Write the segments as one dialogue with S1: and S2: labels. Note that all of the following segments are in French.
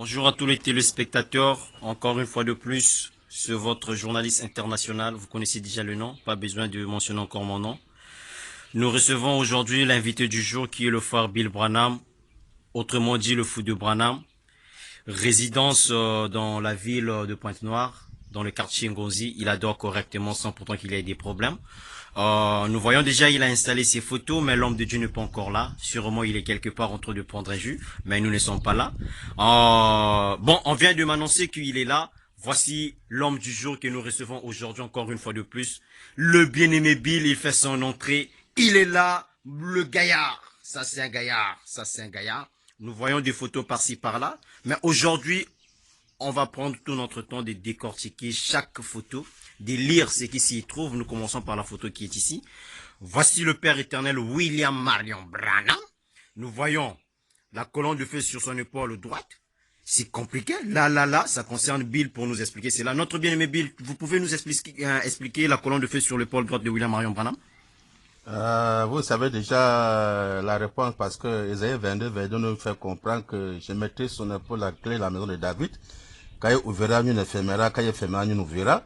S1: Bonjour à tous les téléspectateurs, encore une fois de plus, c'est votre journaliste international, vous connaissez déjà le nom, pas besoin de mentionner encore mon nom. Nous recevons aujourd'hui l'invité du jour qui est le frère Bill Branham, autrement dit le fou de Branham, résidence dans la ville de Pointe-Noire, dans le quartier Ngonzi. Il adore correctement sans pourtant qu'il ait des problèmes. Nous voyons déjà, il a installé ses photos, mais l'homme de Dieu n'est pas encore là. Sûrement, il est quelque part en train de prendre un jus, mais nous ne sommes pas là. Bon, on vient de m'annoncer qu'il est là. Voici l'homme du jour que nous recevons aujourd'hui, encore une fois de plus. Le bien-aimé Bill, il fait son entrée. Il est là, le gaillard. Ça, c'est un gaillard. Ça, c'est un gaillard. Nous voyons des photos par-ci, par-là. Mais aujourd'hui, on va prendre tout notre temps de décortiquer chaque photo, de lire ce qui s'y trouve. Nous commençons par la photo qui est ici. Voici le Père éternel William Marion Branham. Nous voyons la colonne de feu sur son épaule droite. C'est compliqué. Là, ça concerne Bill pour nous expliquer. C'est là. Notre bien-aimé Bill, vous pouvez nous expliquer la colonne de feu sur l'épaule droite de William Marion Branham?
S2: Vous savez déjà la réponse parce que Isaïe 22, 22 nous fait comprendre que je mettrai son épaule la clé de la maison de David. Quand il ouvrira, nous ne fermera. Quand il fermera, nous ouvrira.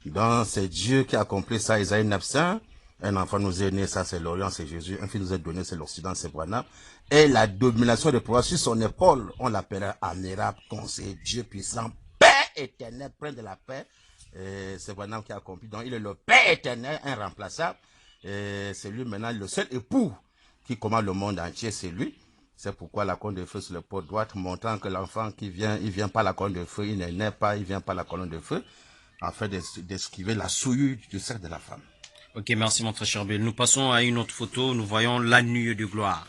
S2: Donc c'est Dieu qui a accompli ça. Isaïe 900. Un enfant nous est né, ça c'est l'Orient, c'est Jésus. Un fils nous est donné, c'est l'Occident, c'est Branham. Et la domination des pouvoirs sur son épaule, on l'appellera admirable, conseiller, Dieu puissant, paix éternelle, prince de la paix. C'est Branham qui a accompli. Donc il est le Père éternel, irremplaçable. C'est lui maintenant le seul époux qui commande le monde entier, c'est lui. C'est pourquoi la colonne de feu sur le pot droite, montrant que l'enfant qui vient, il vient pas la colonne de feu, il n'est né pas, il vient pas la colonne de feu, afin d'esquiver la souillure du sexe de la femme.
S1: Ok, merci mon très cher Bill. Nous passons à une autre photo. Nous voyons la nuée de gloire.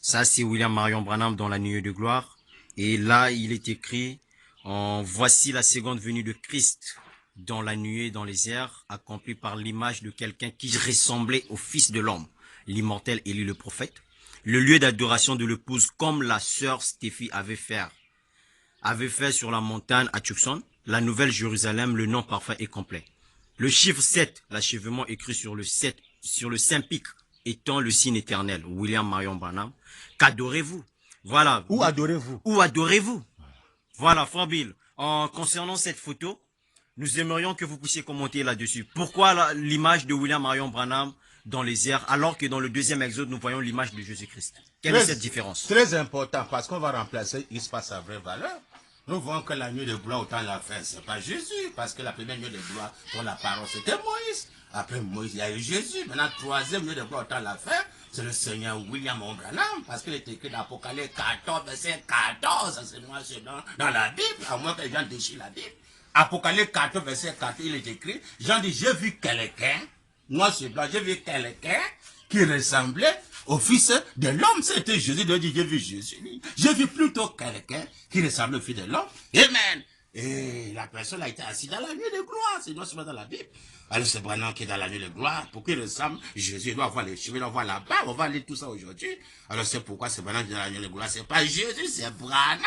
S1: Ça, c'est William Marion Branham dans la nuée de gloire. Et là, il est écrit, voici la seconde venue de Christ dans la nuée, dans les airs, accomplie par l'image de quelqu'un qui ressemblait au Fils de l'homme, l'immortel Élie le prophète. Le lieu d'adoration de l'épouse, comme la sœur Stéphie avait fait sur la montagne à Tucson, la Nouvelle Jérusalem, le nom parfait et complet. Le chiffre 7, l'achèvement écrit sur le Saint-Pic, étant le signe éternel. William Marion Branham. Qu'adorez-vous? Voilà.
S2: Où adorez-vous?
S1: Où adorez-vous? Voilà, Frère Bill. Concernant cette photo, nous aimerions que vous puissiez commenter là-dessus. Pourquoi l'image de William Marion Branham dans les airs, alors que dans le deuxième exode, nous voyons l'image de Jésus-Christ? Quelle est cette différence?
S2: Très important, parce qu'on va remplacer X par sa vraie valeur. Nous voyons que la nuit de gloire, autant la fin, c'est pas Jésus, parce que la première nuit de gloire, pour la parole, c'était Moïse. Après Moïse, il y a eu Jésus. Maintenant, troisième nuit de gloire, autant la fin, c'est le Seigneur William Branham, parce qu'il est écrit dans Apocalypse 14, verset 14, c'est noir dans la Bible, à moins que les gens déchirent la Bible. Apocalypse 14, verset 14, il est écrit, Jean dit, j'ai vu quelqu'un, noir sur blanc, j'ai vu quelqu'un qui ressemblait au fils de l'homme. C'était Jésus, il dit, j'ai vu Jésus. J'ai vu plutôt quelqu'un qui ressemble au fils de l'homme. Amen. Et la personne a été assise dans la nuit de gloire. C'est non seulement dans la Bible. Alors c'est Branham qui est dans la nuit de gloire. Pour qu'il ressemble, Jésus, il doit avoir les cheveux, il doit avoir la barbe. On va lire tout ça aujourd'hui. Alors c'est pourquoi c'est Branham qui est dans la nuit de gloire. C'est pas Jésus, c'est Branham.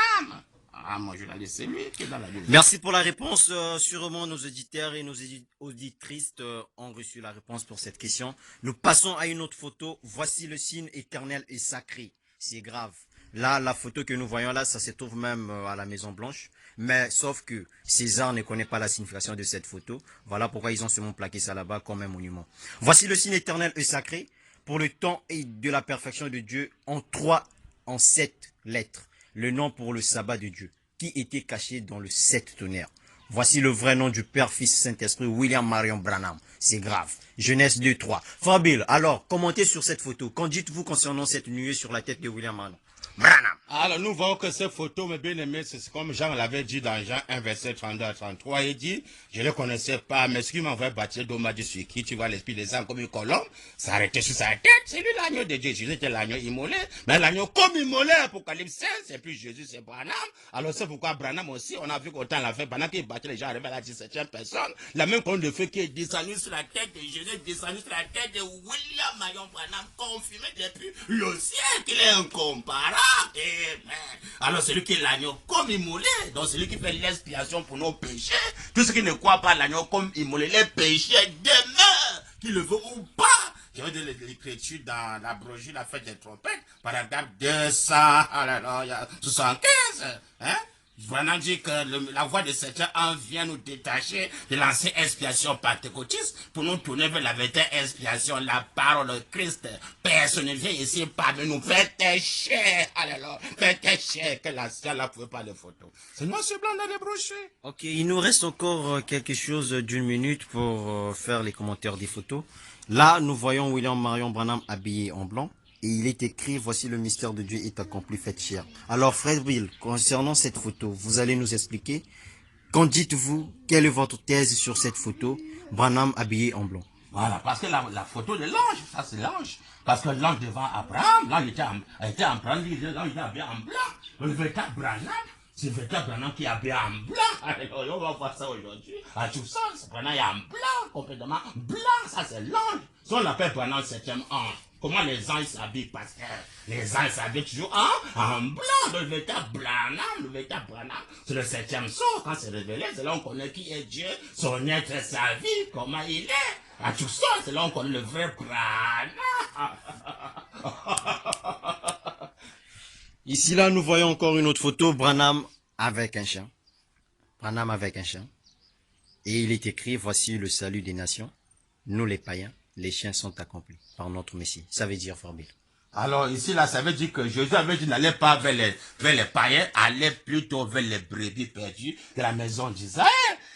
S2: Ah, moi je l'ai laissé lui qui est dans la nuit de gloire.
S1: Merci pour la réponse. Sûrement nos auditeurs et nos auditrices ont reçu la réponse pour cette question. Nous passons à une autre photo. Voici le signe éternel et sacré. C'est grave. Là, la photo que nous voyons là, ça se trouve même à la Maison Blanche. Mais sauf que César ne connaît pas la signification de cette photo. Voilà pourquoi ils ont seulement plaqué ça là-bas comme un monument. Voici le signe éternel et sacré pour le temps et de la perfection de Dieu en 7 lettres. Le nom pour le sabbat de Dieu, qui était caché dans le 7 tonnerres. Voici le vrai nom du Père, Fils, Saint-Esprit, William Marion Branham. C'est grave. Genèse 2, 3. Frère Bill, alors, commentez sur cette photo. Qu'en dites-vous concernant cette nuée sur la tête de William Marion Branham?
S2: Alors nous voyons que cette photo, mes bien-aimés, c'est comme Jean l'avait dit dans Jean 1, verset 32 à 33. Il dit, je ne le connaissais pas, mais ce qui m'envoie bâtir d'homme m'a dit sur qui tu vois l'esprit des hommes comme une colombe, s'arrêter sur sa tête. C'est lui l'agneau de Dieu. Jésus était l'agneau immolé, mais l'agneau comme immolé, Apocalypse 16, c'est plus Jésus, c'est Branham. Alors c'est pourquoi Branham aussi, on a vu qu'autant l'a fait, pendant qu'il battait les gens arrivés à la 17e personne, la même colonne de feu qui est descendue sur la tête de Jésus, descendue sur la tête de William Marion Branham, confirmé depuis le ciel qu'il est incomparable. Amen. Alors celui qui est l'agneau comme immolé, donc celui qui fait l'expiation pour nos péchés, tout ce qui ne croit pas l'agneau comme immolé, les péchés demeurent, qu'il le veut ou pas. Je vais dire l'écriture dans la brochure, la fête des trompettes, paragraphe 200, alléluia, 75, hein? Branham dit que la voix de certains anges vient nous détacher de l'ancienne expiation pentecôtiste pour nous tourner vers la véritable expiation, la parole de Christ. Personne ne vient ici parmi nous. Faites cher, alléluia. Faites cher que l'ancien là pouvait pas les photos. C'est noir sur blanc dans les brochures.
S1: Ok, il nous reste encore quelque chose d'une minute pour faire les commentaires des photos. Là, nous voyons William Marion Branham habillé en blanc. Et il est écrit, voici le mystère de Dieu est accompli, faites chair. Alors, frère Bill, concernant cette photo, vous allez nous expliquer. Qu'en dites-vous? Quelle est votre thèse sur cette photo? Branham habillé en blanc.
S2: Voilà, parce que la photo de l'ange, ça c'est l'ange. Parce que l'ange devant Abraham, l'ange était en blanc, l'ange était habillé en blanc. Le véritable Branham, c'est le véritable Branham qui est habillé en blanc. Alors, on va voir ça aujourd'hui. À tout ça, ce Branham est en blanc, complètement blanc, ça c'est l'ange. Si on l'appelle Branham le septième ange, comment les anges s'habillent? Parce que les anges s'habillent toujours en blanc. Le véritable Branham, c'est le septième sceau. Quand c'est révélé, c'est là on connaît qui est Dieu, son être, sa vie, comment il est. À tout ça, c'est là on connaît le vrai Branham.
S1: Ici, là, nous voyons encore une autre photo, Branham avec un chien. Branham avec un chien. Et il est écrit, voici le salut des nations. Nous les païens, les chiens sont accomplis par notre Messie. Ça veut dire, Frère Bill.
S2: Alors ici, là, ça veut dire que Jésus avait dit n'allez pas vers les païens, allez plutôt vers les brebis perdues de la maison d'Israël.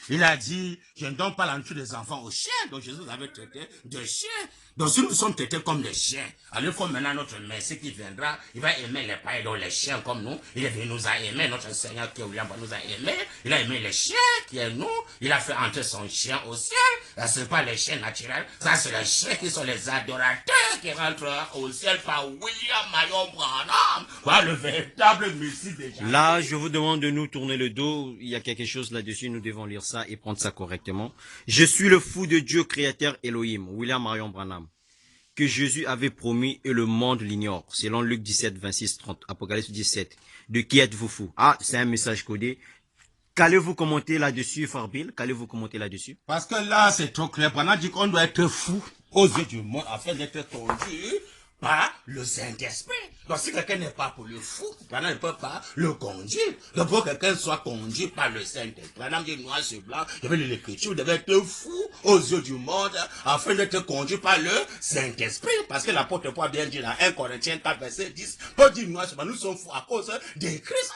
S2: Il a dit, je ne donne pas la nourriture des enfants aux chiens. Donc Jésus avait traité de chiens. Donc si nous sommes traités comme des chiens, alors il faut maintenant notre Messie qui viendra, il va aimer les païens, donc les chiens comme nous. Il nous a aimés, notre Seigneur qui est William nous a aimés. Il a aimé les chiens qui est nous. Il a fait entrer son chien au ciel. Ça, ce n'est pas les chiens naturels. Ça, c'est les chiens qui sont les adorateurs qui rentrent au ciel par William Marion Branham. Voilà le véritable Messie déjà.
S1: Là, je vous demande de nous tourner le dos. Il y a quelque chose là-dessus. Nous devons lire ça et prendre ça correctement. Je suis le fou de Dieu créateur Elohim, William Marion Branham, que Jésus avait promis et le monde l'ignore. Selon Luc 17, 26, 30, Apocalypse 17. De qui êtes-vous fou? Ah, c'est un message codé. Qu'allez-vous commenter là-dessus, Frère Bill? Qu'allez-vous commenter là-dessus?
S2: Parce que là, c'est trop clair. Branham dit qu'on doit être fou aux yeux du monde afin d'être conduit par le Saint-Esprit. Donc si quelqu'un n'est pas pour le fou, Branham ne peut pas le conduire. Donc pour que quelqu'un soit conduit par le Saint-Esprit, Branham dit noir sur blanc, je vais lire l'écriture, vous devez être fou aux yeux du monde afin d'être conduit par le Saint-Esprit. Parce que l'apôtre Paul a bien dit dans 1 Corinthiens 4, verset 10, Paul dit noir sur blanc, nous sommes fous à cause de Christ.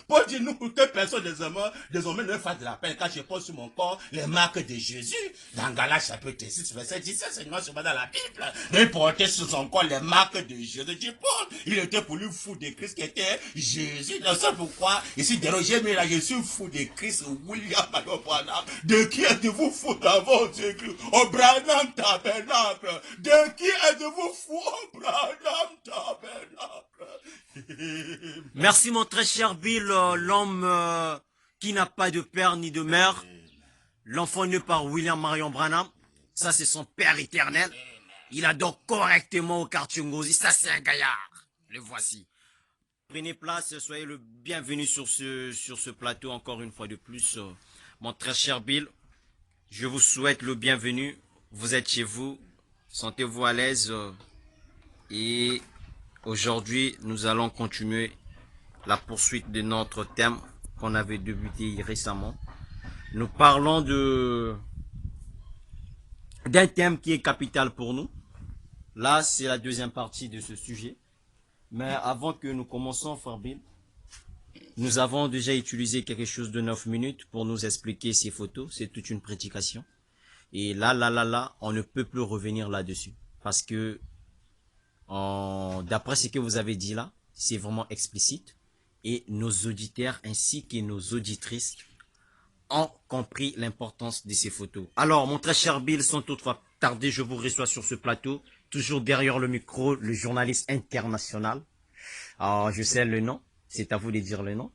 S2: Paul dit nous, que personne désormais ne fasse de la peine quand je pose sur mon corps les marques de Jésus. Dans Galates chapitre 6, verset 17, c'est noir sur blanc dans la Bible. Il portait sur son corps les marques de Jésus. Dit Paul, il était pour lui fou de Christ qui était Jésus. Donc c'est pourquoi, ici, j'ai mis là, je suis fou de Christ, William Marion Branham. De qui êtes-vous fou dans votre église? Au Branham Tabernacle. De qui êtes-vous fou? Au Branham Tabernacle.
S1: Merci mon très cher Bill, l'homme qui n'a pas de père ni de mère. L'enfant né par William Marion Branham. Ça c'est son père éternel. Il adore correctement au quartier Ngozi. Ça, c'est un gaillard. Le voici. Prenez place. Soyez le bienvenu sur ce plateau encore une fois de plus. Mon très cher Bill, je vous souhaite le bienvenu. Vous êtes chez vous. Sentez-vous à l'aise. Et aujourd'hui, nous allons continuer la poursuite de notre thème qu'on avait débuté récemment. Nous parlons d'un thème qui est capital pour nous. Là, c'est la deuxième partie de ce sujet. Mais avant que nous commençons, Frère Bill, nous avons déjà utilisé quelque chose de 9 minutes pour nous expliquer ces photos. C'est toute une prédication. Et là, on ne peut plus revenir là-dessus. Parce que, d'après ce que vous avez dit là, c'est vraiment explicite. Et nos auditeurs ainsi que nos auditrices ont compris l'importance de ces photos. Alors, mon très cher Bill, sans toutefois tarder, je vous reçois sur ce plateau. Toujours derrière le micro, le journaliste international. Alors, je sais le nom. C'est à vous de dire le nom.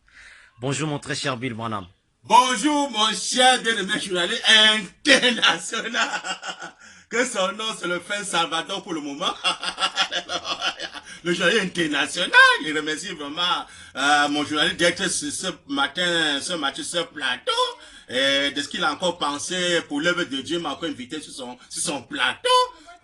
S1: Bonjour, mon très cher Bill Branham.
S2: Bonjour, mon cher bien-aimé journaliste international. Que son nom, c'est le frère Salvador pour le moment. Le journaliste international. Je remercie vraiment mon journaliste d'être ce matin, ce plateau. Et de ce qu'il a encore pensé pour l'œuvre de Dieu, m'a encore invité sur son plateau.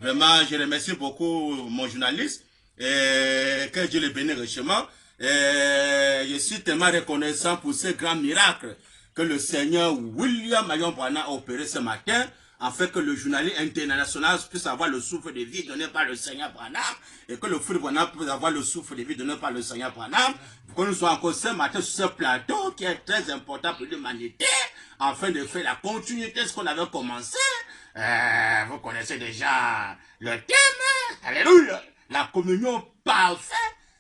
S2: Vraiment, je remercie beaucoup mon journaliste. Et que Dieu le bénisse richement. Et je suis tellement reconnaissant pour ce grand miracle que le Seigneur William Marion Branham a opéré ce matin, afin que le journaliste international puisse avoir le souffle de vie donné par le Seigneur Branham, et que le frère Branham puisse avoir le souffle de vie donné par le Seigneur Branham, pour que nous soyons encore ce matin sur ce plateau qui est très important pour l'humanité, afin de faire la continuité de ce qu'on avait commencé. Vous connaissez déjà le thème, alléluia, la communion parfaite,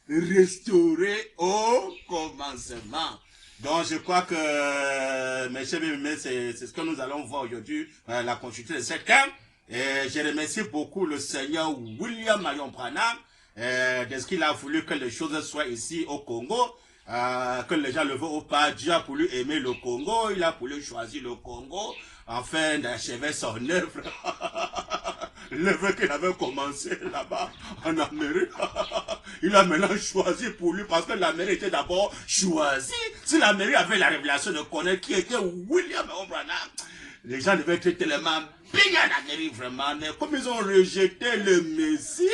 S2: restaurée au commencement. Donc je crois que, mes chers bien-aimés, c'est ce que nous allons voir aujourd'hui, la continuité de cette thème. Et je remercie beaucoup le Seigneur William Marion Branham, de ce qu'il a voulu que les choses soient ici au Congo, que les gens le voient ou pas. Dieu a voulu aimer le Congo, il a voulu choisir le Congo, afin d'achever son œuvre. L'œuvre qu'il avait commencé là-bas en Amérique. Il a maintenant choisi pour lui parce que l'Amérique était d'abord choisie. Si l'Amérique avait la révélation de connaître qui était William Branham, les gens devaient être tellement bénis en Amérique vraiment. Mais comme ils ont rejeté le Messie,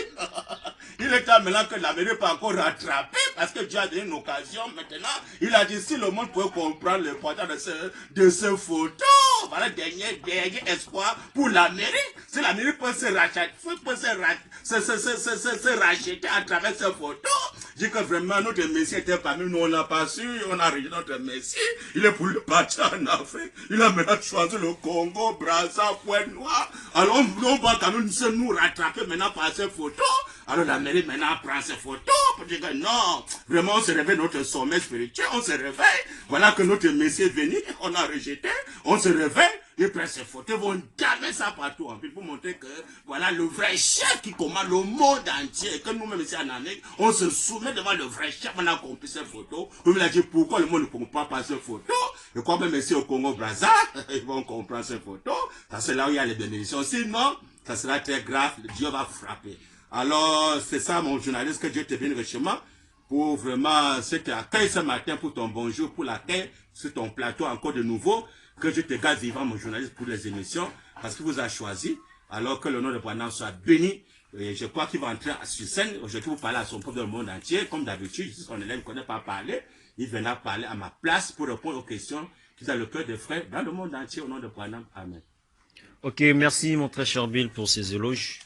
S2: il est temps maintenant que l'Amérique peut encore rattraper parce que Dieu a donné une occasion maintenant. Il a dit si le monde pouvait comprendre l'importance de ce photo, voilà dernier espoir pour l'Amérique. Si l'Amérique peut se racheter à travers ces photos, je dis que vraiment notre Messie était parmi nous, on n'a pas su, on a rejeté notre Messie. Il est pour le partir en Afrique. Il a maintenant choisi le Congo, Brazza, Pointe-Noire. Alors on va quand même nous rattraper maintenant par ces photos. Alors l'Amérique maintenant prend ces photos pour dire que non, vraiment on se réveille notre sommet spirituel, on se réveille. Voilà que notre Messie est venu, on a rejeté, on se réveille. Ils prennent ces photos, ils vont damer ça partout en ville pour montrer que voilà le vrai chef qui commande le monde entier. Et que nous-mêmes ici en Amérique, on se soumet devant le vrai chef, on a compris ces photos. On lui a dit pourquoi le monde ne comprend pas ces photos. Et quand même ici au Congo-Brazza, ils vont comprendre ces photos. Ça c'est là où il y a les bénédictions. Sinon, ça sera très grave, Dieu va frapper. Alors, c'est ça mon journaliste, que Dieu te bénisse richement pour vraiment cet accueil ce matin, pour ton bonjour, pour l'accueil sur ton plateau encore de nouveau. Que Dieu te garde vivant, mon journaliste, pour les émissions, parce qu'il vous a choisi, alors que le nom de Branham soit béni. Et je crois qu'il va entrer sur scène. Aujourd'hui, vous parlez à son peuple dans le monde entier, comme d'habitude. Si son élève ne connaît pas parler, il viendra parler à ma place pour répondre aux questions qui ont le cœur des frères dans le monde entier, au nom de Branham. Amen.
S1: Ok, merci mon très cher Bill pour ces éloges.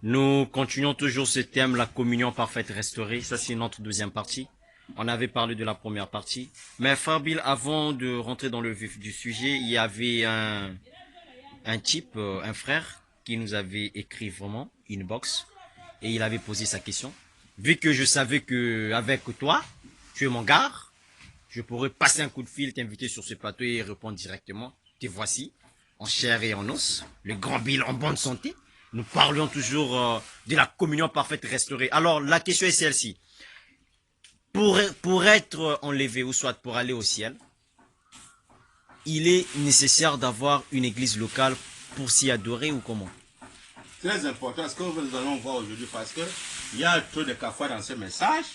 S1: Nous continuons toujours ce thème, la communion parfaite restaurée. Ça, c'est notre deuxième partie. On avait parlé de la première partie. Mais frère Bill, avant de rentrer dans le vif du sujet, il y avait un type, un frère, qui nous avait écrit vraiment, inbox, et il avait posé sa question. Vu que je savais que avec toi, tu es mon gars, je pourrais passer un coup de fil, t'inviter sur ce plateau et répondre directement. Te voici, en chair et en os, le grand Bill en bonne santé. Nous parlions toujours de la communion parfaite restaurée. Alors, la question est celle-ci. Pour être enlevé ou soit pour aller au ciel, il est nécessaire d'avoir une église locale pour s'y adorer ou comment?
S2: Très important, ce que nous allons voir aujourd'hui, parce que il y a trop de cafouilles dans ce message.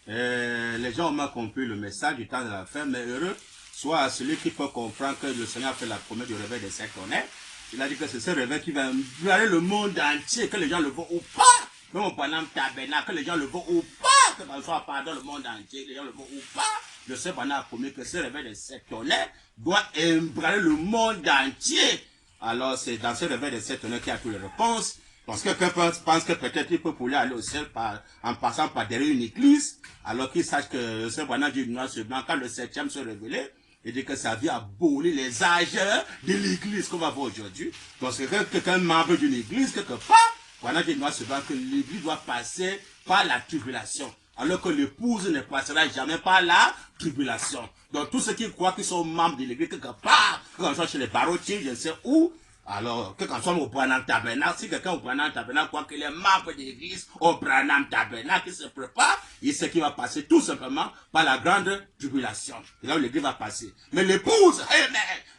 S2: Les gens ont mal compris le message du temps de la fin, mais heureux soit celui qui peut comprendre que le Seigneur fait la promesse du réveil des sept tonnerres. Il a dit que c'est ce réveil qui va embraser le monde entier, que les gens le voient ou pas. Même au Branham Tabernacle, que les gens le voient ou pas, que ce soit dans le monde entier, les gens le voient ou pas. Le Seigneur Branham a promis que ce réveil des sept tonnerres doit embraser le monde entier. Alors c'est dans ce réveil des sept tonnerres qu'il y a toutes les réponses. Parce que quelqu'un pense que peut-être il peut pouvoir aller au ciel en passant par derrière une église, alors qu'il sache que le Seigneur Branham dit noir sur blanc, quand le septième se révélait, il dit que ça vient abolir les âges de l'église qu'on va voir aujourd'hui. Donc c'est quelqu'un membre d'une église, quelque part, Branham dit noir sur blanc que l'église doit passer par la tribulation. Alors que l'épouse ne passera jamais par la tribulation. Donc tous ceux qui croient qu'ils sont membres de l'église quelque part, quand on soit chez les barottiers, je ne sais où, alors que quand on soit au Branham Tabernacle, si quelqu'un au Branham Tabernacle croit qu'il est membre de l'église au Branham Tabernacle, il se prépare, il sait qu'il va passer tout simplement par la grande tribulation. C'est là où l'église va passer. Mais l'épouse,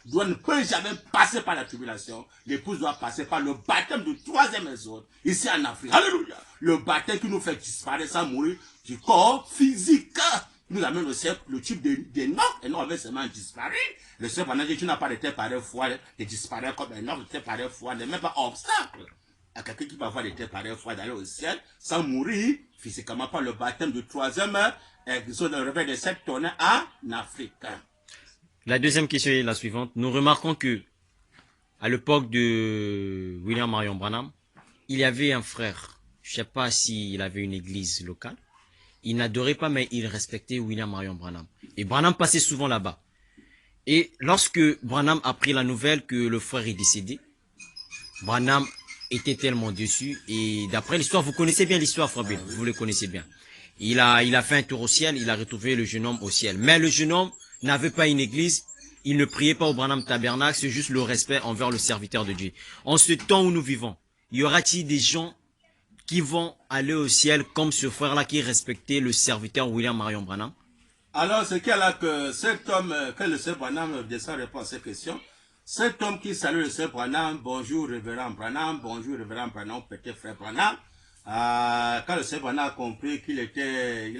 S2: ne peut jamais passer par la tribulation. L'épouse doit passer par le baptême du troisième exode, ici en Afrique. Alléluia. Le baptême qui nous fait disparaître sans mourir du corps physique. Nous amène aussi le type d'Enoch. Enoch avait seulement disparu. Le Seigneur dit, tu n'as pas été par foi de disparaître comme Enoch, tu étais par foi, n'est même pas obstacle. à quelqu'un qui va avoir été pareille fois d'aller au ciel sans mourir physiquement par le baptême de 3e exode le réveil de 7 tonnes en Afrique.
S1: La deuxième question est la suivante. Nous remarquons que à l'époque de William Marion Branham, il y avait un frère. Je ne sais pas s'il avait une église locale. Il n'adorait pas, mais il respectait William Marion Branham. Et Branham passait souvent là-bas. Et lorsque Branham a pris la nouvelle que le frère est décédé, Branham était tellement déçu. Et d'après l'histoire, vous connaissez bien l'histoire, frère Bill, vous le connaissez bien. Il a fait un tour au ciel, il a retrouvé le jeune homme au ciel. Mais le jeune homme n'avait pas une église, il ne priait pas au Branham Tabernacle, c'est juste le respect envers le serviteur de Dieu. En ce temps où nous vivons, y aura-t-il des gens qui vont aller au ciel comme ce frère-là qui respectait le serviteur William Marion Branham?
S2: Alors, c'est qu'il a que cet homme, que le Seigneur Branham descend répond à ces questions. Cet homme qui salue le Seigneur Branham, bonjour révérend Branham, bonjour révérend Branham, petit frère Branham. Quand le Seigneur Branham a compris qu'il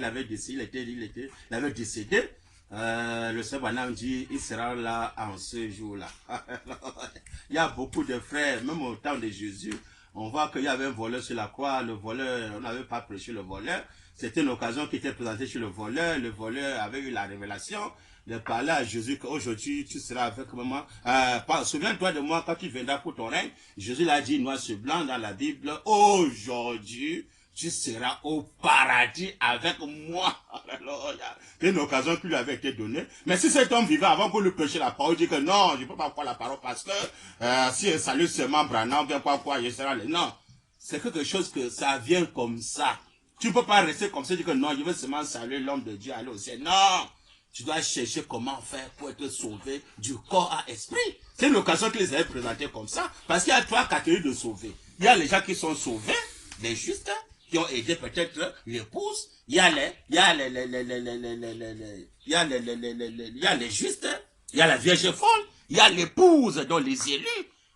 S2: avait décédé, le Seigneur Branham dit, il sera là en ce jour-là. Il y a beaucoup de frères, même au temps de Jésus, on voit qu'il y avait un voleur sur la croix, le voleur, on n'avait pas prêché le voleur. C'était une occasion qui était présentée sur le voleur avait eu la révélation, de parler à Jésus qu'aujourd'hui tu seras avec maman. Souviens-toi de moi quand tu viendras pour ton règne. Jésus l'a dit noir sur blanc dans la Bible, aujourd'hui tu seras au paradis avec moi. C'est une occasion qui lui avait été donnée. Mais si cet homme vivait avant qu'on lui prêche la parole, il dit que non, je ne peux pas croire la parole parce que si je salue seulement Branham, bien quoi, je serai là. Non, c'est quelque chose que ça vient comme ça. Tu ne peux pas rester comme ça et dire que non, je veux seulement saluer l'homme de Dieu, aller au ciel. Non, tu dois chercher comment faire pour être sauvé du corps à esprit. C'est une occasion qu'ils avaient présentée comme ça, parce qu'il y a 3 catégories de sauvés. Il y a les gens qui sont sauvés, les justes, qui ont aidé peut-être l'épouse. Il y a les justes, il y a la Vierge folle, il y a l'épouse, dont les élus.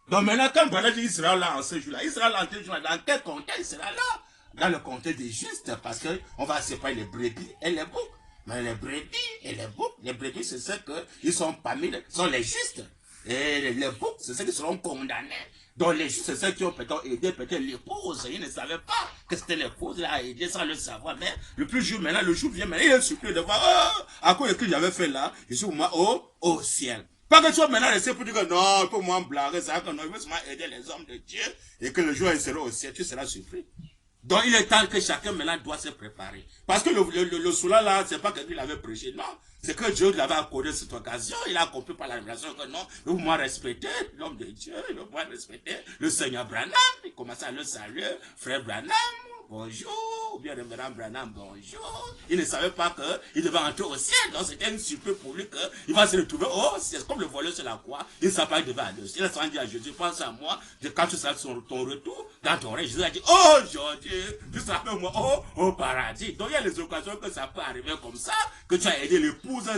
S2: Donc maintenant, quand Branham dit, il sera là en ce jour-là, il sera là en ce jour-là, dans quel contexte il sera là? Dans le contexte des justes, parce qu'on va séparer les brebis et les boucs. Mais les brebis et les boucs, les brebis, c'est ceux qui sont parmi sont les justes. Et les boucs, c'est ceux qui seront condamnés. Donc les justes, c'est ceux qui ont peut-être aidé l'épouse. Ils ne savaient pas que c'était l'épouse, il a aidé sans le savoir. Mais le plus jour maintenant, le jour vient maintenant, il est surpris de voir, à quoi que j'avais fait là, je suis au ciel. Pas que tu sois maintenant resté pour dire que non, pour moi blaguer, ça, que non, il veut seulement aider les hommes de Dieu, et que le jour où il sera au ciel, tu seras surpris. Donc il est temps que chacun maintenant doit se préparer. Parce que le soula là, c'est pas que lui l'avait prêché, non. C'est que Dieu l'avait accordé cette occasion. Il a compris par la révélation que non, il faut moi respecter l'homme de Dieu, il faut moi respecter le Seigneur Branham. Il commence à le saluer, frère Branham, bonjour, ou bien révérend Branham, bonjour. Il ne savait pas qu'il devait entrer au ciel. Donc c'était une surprise pour lui qu'il va se retrouver au ciel. Comme le voleur sur la croix, il ne savait pas qu'il devait aller au ciel. Il a dit à Jésus, pense à moi, quand tu seras sur ton retour, dans ton règne. Jésus a dit, oh aujourd'hui, tu seras avec moi au paradis. Donc il y a les occasions que ça peut arriver comme ça, que tu as aidé l'épouse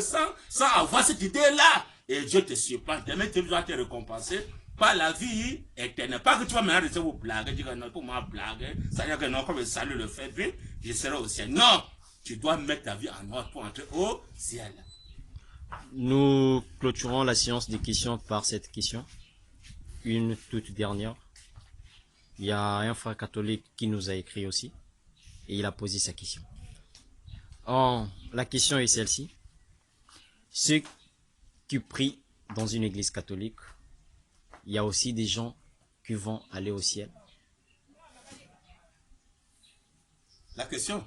S2: sans avoir cette idée-là. Et Dieu te surprend. Demain, tu dois te récompenser par la vie éternelle. Pas que tu vas maintenant rester vous blaguer, dire que non, pour moi blaguer, ça veut dire que non, comme je salue le fait, puis je serai au ciel. Non, tu dois mettre ta vie en ordre pour entrer au ciel.
S1: Nous clôturons la séance des questions par cette question. Une toute dernière. Il y a un frère catholique qui nous a écrit aussi. Et il a posé sa question. La question est celle-ci. Ceux qui prient dans une église catholique, il y a aussi des gens qui vont aller au ciel.
S2: La question?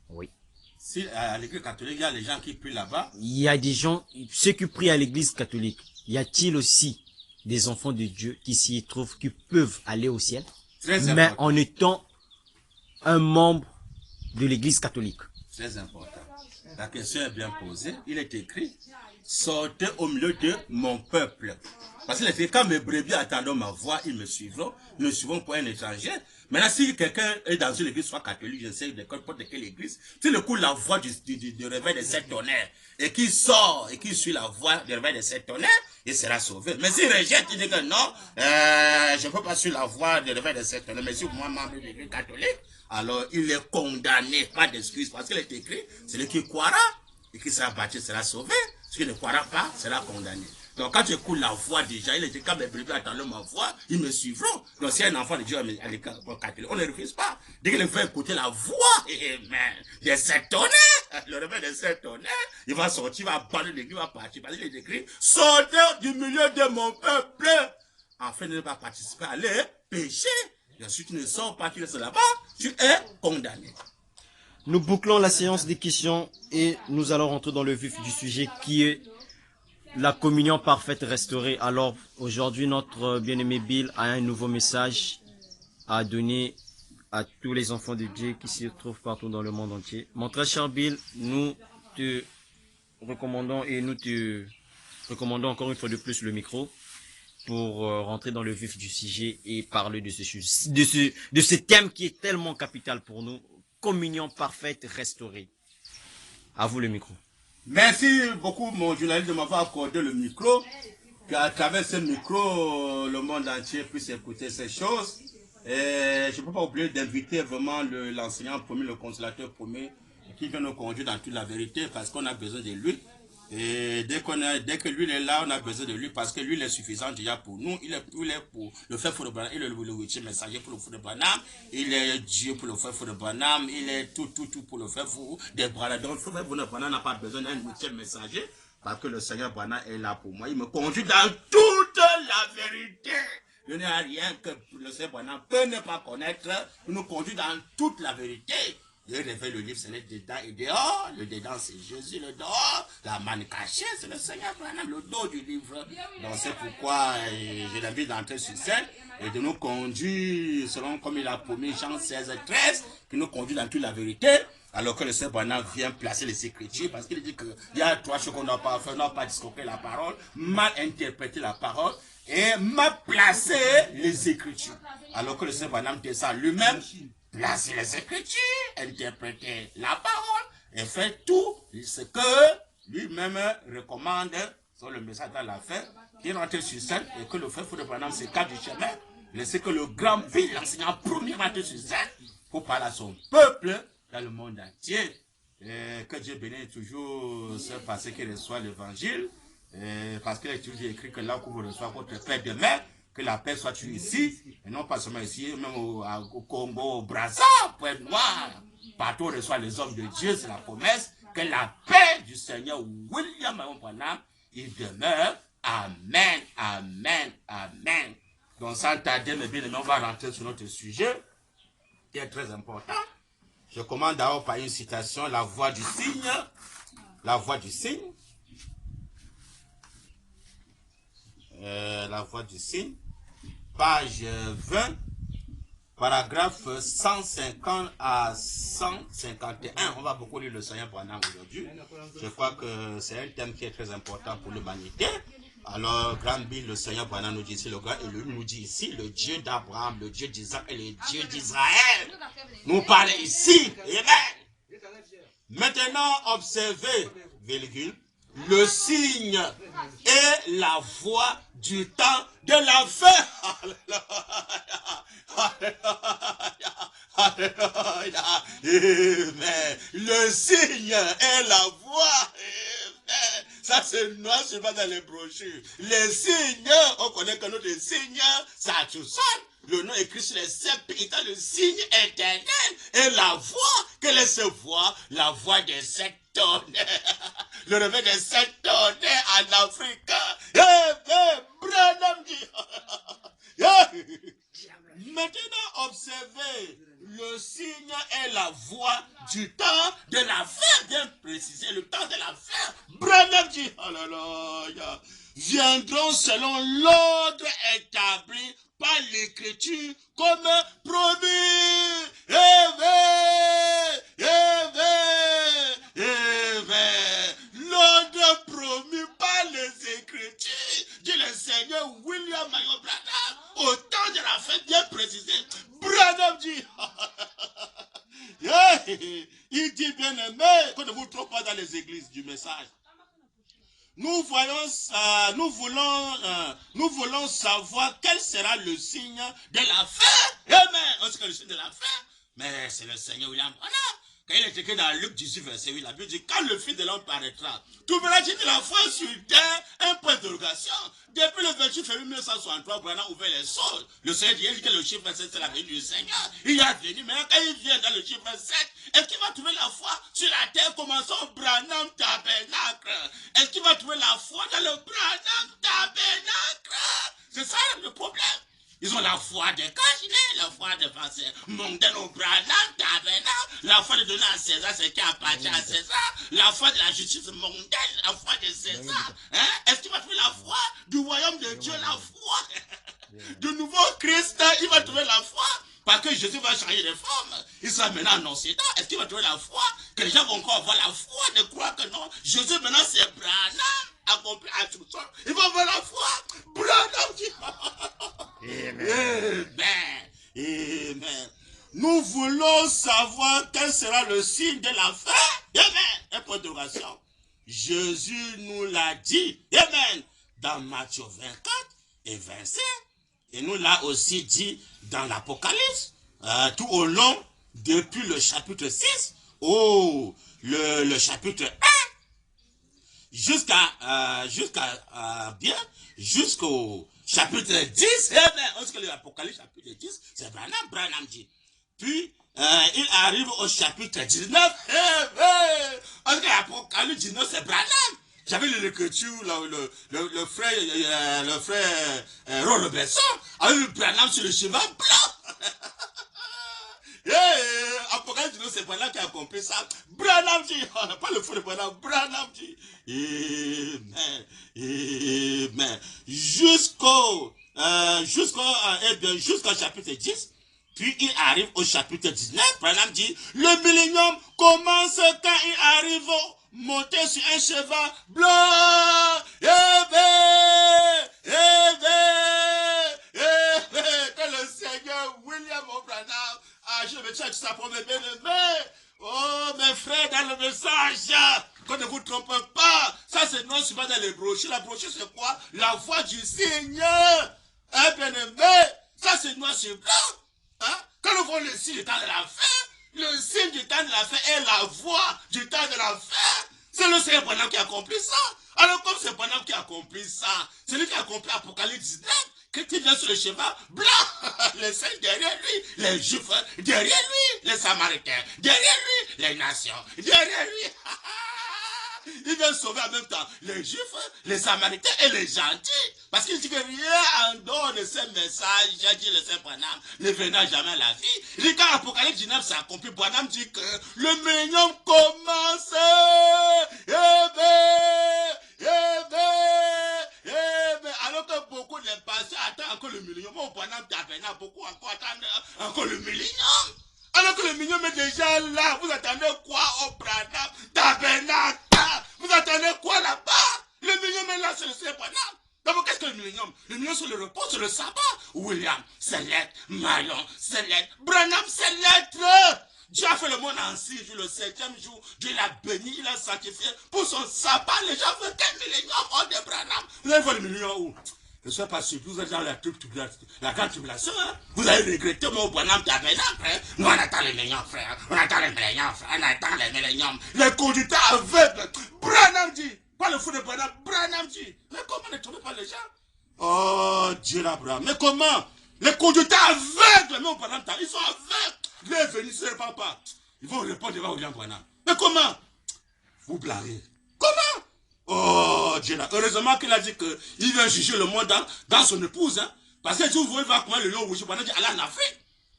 S1: Oui.
S2: Si à l'église catholique, il y a les gens qui prient là-bas.
S1: Il y a des gens, ceux qui prient à l'église catholique, y a-t-il aussi des enfants de Dieu qui s'y trouvent, qui peuvent aller au ciel, mais en étant un membre de l'église catholique?
S2: Très important. La question est bien posée. Il est écrit, sortez au milieu de mon peuple. Parce qu'il est écrit, quand mes brebis attendront ma voix, ils me suivront pour un étranger. Maintenant, si quelqu'un est dans une église, soit catholique, je sais de n'importe quelle église, si le coup la voix du réveil de 7 tonnerres, et qu'il sort, et qu'il suit la voix du réveil de 7 tonnerres, il sera sauvé. Mais s'il rejette, il dit que non, je ne peux pas suivre la voix du réveil de 7 tonnerres, mais si moi, membre de l'église catholique, alors il est condamné, pas d'excuse, parce qu'il est écrit, celui qui croira, et qui sera baptisé sera sauvé, celui qui ne croira pas sera condamné. Donc quand j'écoute la voix déjà, il est dit quand mes brebis attendent ma voix, ils me suivront. Donc si un enfant de Dieu à l'école, on ne refuse pas. Dès qu'il veut écouter la voix, des sept tonnerres, le réveil des sept tonnerres, il va sortir, il va battre l'église, il va partir. Parce qu'il est écrit, sortez du milieu de mon peuple, afin de ne pas participer à les péchés. Et si tu ne sors pas, tu restes là-bas, tu es condamné.
S1: Nous bouclons la séance des questions et nous allons rentrer dans le vif du sujet qui est la communion parfaite restaurée. Alors aujourd'hui, notre bien-aimé Bill a un nouveau message à donner à tous les enfants de Dieu qui se trouvent partout dans le monde entier. Mon très cher Bill, nous te recommandons et nous te recommandons encore une fois de plus le micro pour rentrer dans le vif du sujet et parler de ce thème qui est tellement capital pour nous. Communion parfaite restaurée. À vous le micro.
S2: Merci beaucoup, mon journaliste, de m'avoir accordé le micro. Qu'à travers ce micro, le monde entier puisse écouter ces choses. Et je ne peux pas oublier d'inviter vraiment l'enseignant premier, le consolateur premier, qui vient nous conduire dans toute la vérité, parce qu'on a besoin de lui. Et dès que lui est là, on a besoin de lui, parce que lui il est suffisant déjà pour nous. Il est pour le frère Foudebana, il est le huitième messager pour le Foudebana, il est Dieu pour le frère Foudebana, il est tout pour le frère Foudebana. Donc le frère Foudebana n'a pas besoin d'un huitième messager, parce que le Seigneur Bana est là pour moi. Il me conduit dans toute la vérité. Il n'y a rien que le Seigneur Bana peut ne pas connaître. Il nous conduit dans toute la vérité. Il révèle le livre, c'est le dedans et dehors. Le dedans, c'est Jésus, le dehors. La manne cachée, c'est le Seigneur Branham, le dos du livre. Donc c'est pourquoi je l'invite d'entrer sur scène et de nous conduire, selon comme il a promis, Jean 16, 13, qui nous conduit dans toute la vérité. Alors que le Seigneur Branham vient placer les Écritures, parce qu'il dit qu'il y a trois choses qu'on n'a pas fait, on n'a pas discoqué la parole, mal interprété la parole, et mal placé les Écritures. Alors que le Seigneur Branham descend lui-même, placer les Écritures, interpréter la parole, et fait tout ce que lui-même recommande sur le message dans la fin, qui rentre sur scène, et que le frère Foudebana se cache du chemin, laisser que le grand Bill, l'enseignant premier, rentre sur scène, pour parler à son peuple, dans le monde entier. Et que Dieu bénisse toujours ce passé qui reçoit l'évangile. Parce qu'il est toujours écrit que là où vous recevez votre Père demain, que la paix soit ici, et non pas seulement ici, même au Congo, au Brazza, au Pointe-Noire. Partout on reçoit les hommes de Dieu, c'est la promesse que la paix du Seigneur William Branham, il demeure. Amen, amen, amen. Donc sans tarder, mes bien-aimés, on va rentrer sur notre sujet, qui est très important. Je commence d'abord par une citation, la voix du cygne. La voix du cygne. La voix du cygne. Page 20, paragraphe 150 à 151. On va beaucoup lire le Seigneur Branham aujourd'hui. Je crois que c'est un thème qui est très important pour l'humanité. Alors, Grand Bill, le Seigneur Branham nous dit ici, le grand élu nous dit ici, le Dieu d'Abraham, le Dieu d'Isaac et le Dieu d'Israël. Nous parle ici. Amen. Maintenant, observez, virgule, le signe et la voix du temps de la fin. Alléluia. Amen. Le signe et la voix. Amen. Ça c'est noir, c'est pas dans les brochures. Les signes, on connaît que notre signe, ça tout ça. Le nom écrit sur les sept pays, le signe éternel et la voix, quelle est cette voix? La voix des sept tonnerres. Le réveil des sept tonnerres en Afrique. Maintenant, observez, le signe est la voix du temps de la fin. Bien précisé, le temps de la fin. Branham dit, alléluia, viendront selon l'ordre établi par l'écriture comme promis. Amen. Amen. Amen. L'ordre promis par les écritures, dit le Seigneur William Marion Branham, au temps de la fin bien précisé. Branham dit, il dit bien aimé, qu'on ne vous trompe pas dans les églises du message. Nous voulons savoir quel sera le signe de la fin. Amen. Est-ce que le signe de la fin? Mais c'est le Seigneur William. Voilà. Quand il est écrit dans Luc 18, verset 8, la Bible dit, quand le Fils de l'homme paraîtra, trouveras-tu de la foi sur terre? Un point de d'interrogation. Depuis le 28 février 1963, Branham a ouvert les sols. Le Seigneur dit que le chiffre 7, c'est la venue du Seigneur. Il est venu, mais quand il vient dans le chiffre 7, est-ce qu'il va trouver la foi sur la terre commençant Branham Tabernacle? Est-ce qu'il va trouver la foi dans le Branham Tabernacle? C'est ça le problème. Ils ont la foi des cachets, la foi des pensées mondaines au Branham Tabernacle, la foi de donner à César ce qui appartient à César, la foi de la justice mondaine, la foi de César. Hein? Est-ce qu'il va trouver la foi du royaume de Dieu, la foi du nouveau Christ? Il va trouver la foi parce que Jésus va changer de forme. Il sera maintenant en Occident. Est-ce qu'il va trouver la foi? Que les gens vont encore avoir la foi de croire que non, Jésus maintenant c'est Branham accompli à tout ça. Ils vont avoir la foi. Branham dit. Amen. Amen. Nous voulons savoir quel sera le signe de la fin. Amen. Un point d'interrogation. Jésus nous l'a dit. Amen. Dans Matthieu 24 et 25. Et nous l'a aussi dit dans l'Apocalypse. Tout au long, depuis le chapitre 6 le chapitre 1. Jusqu'au chapitre 10, parce que l'Apocalypse chapitre 10, c'est Branham dit. Puis, il arrive au chapitre 19, parce que l'Apocalypse 19, c'est Branham. J'avais lu l'écriture, le frère Ron Robertson, avec le Branham sur le cheval blanc. Apocalypse 19, c'est Branham qui a compris ça. Branham dit, pas le feu de Branham, Branham dit. Amen. Amen. Jusqu'au chapitre 10, puis il arrive au chapitre 19, Branham dit, le millénium commence quand il arrive monté sur un cheval blanc. Que le Seigneur William Branham je me tiens que ça pour mes bien-aimés. Oh, mes frères, dans le message, qu'on ne vous trompe pas, ça c'est non souvent dans les brochures. La brochure c'est quoi? La voix du Seigneur. Hein, bien-aimé? Ça c'est noir sur blanc. Hein? Quand nous voyons le signe du temps de la fin, le signe du temps de la fin est la voix du temps de la fin. C'est le Seigneur Branham qui a accompli ça. Alors comme c'est Branham qui a accompli ça, c'est lui qui a accompli Apocalypse 19, quand il vient sur le cheval blanc, les saints derrière lui, les juifs derrière lui, les samaritains derrière lui, les nations derrière lui. Il vient sauver en même temps les juifs, les samaritains et les gentils. Parce qu'il dit que rien en dehors de ces messages, j'ai dit le Saint Branham, ne venant jamais à la vie. Il dit quand Apocalypse 19 s'est accompli, Branham dit que le millénium commence. Alors que beaucoup de patients attendent encore le millénium. Mon Branham Tabernacle, beaucoup encore attendent encore le millénium. Alors que le millénium est déjà là, vous attendez quoi au Branham Tabernacle? Vous attendez quoi là-bas? Le millénium est là, c'est le Saint Branham. D'abord, qu'est-ce que le millénium? Le millénium, c'est le repos, c'est le sabbat. William, c'est l'être. Marion, c'est l'être. Branham, c'est l'être. Dieu a fait le monde en 6 jours, le 7e jour. Dieu l'a béni, il l'a sanctifié. Pour son sabbat, les gens veulent qu'un millénium hors de Branham. Vous allez voir le millénium où? Ne soyez pas surpris, vous êtes dans la grande tribulation. Hein? Vous allez regretter mon Branham Tabernacle. Hein? Nous, on attend les milléniums, frère. On attend les milléniums, frère. On attend les milléniums. Les conducteurs aveugles. Branham dit. Pas le fou de Branham. Branham dit. Mais comment ne trouvez pas les gens? Oh, Dieu l'Abraham. Mais comment? Les conducteurs aveugles, mais au Branham, ils sont aveugles. Il est venu, ce n'est pas. Ils vont répondre devant William Branham. Mais comment? Vous blaguez. Comment? Oh, Dieu là. Heureusement qu'il a dit qu'il vient juger le monde dans son épouse. Hein? Parce que si vous voulez voir comment le lion rougit, Branham dit Allah en Afrique.